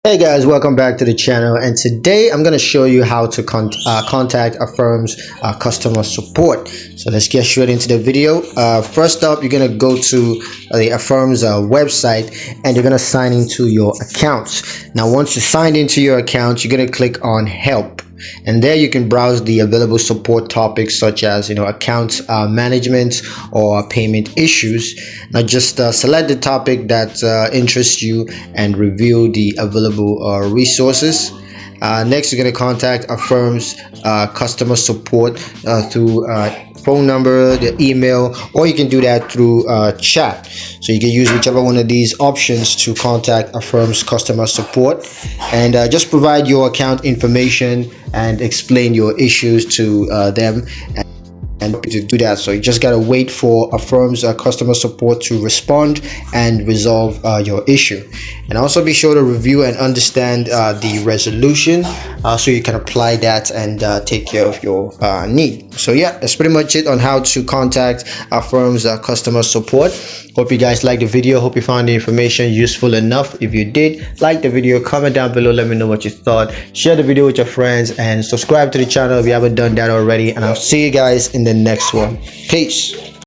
Hey guys, welcome back to the channel, and today I'm going to show you how to contact Affirm's customer support. So let's get straight into the video. First up, you're going to go to the Affirm's website, and you're going to sign into your accounts. Now once you signed into your account, you're going to click on help, and there you can browse the available support topics such as account management or payment issues. Now just select the topic that interests you and review the available resources. Next, you're going to contact Affirm's customer support through phone number, the email, or you can do that through chat. So you can use whichever one of these options to contact Affirm's customer support, and just provide your account information and explain your issues to them. And to do that, so you just gotta wait for Affirm's customer support to respond and resolve your issue. And also be sure to review and understand the resolution so you can apply that and take care of your need. So yeah, that's pretty much it on how to contact Affirm's customer support. Hope you guys liked the video. Hope you found the information useful enough. If you did, like the video, comment down below, let me know what you thought, share the video with your friends, and subscribe to the channel if you haven't done that already. And I'll see you guys in the next one. Peace.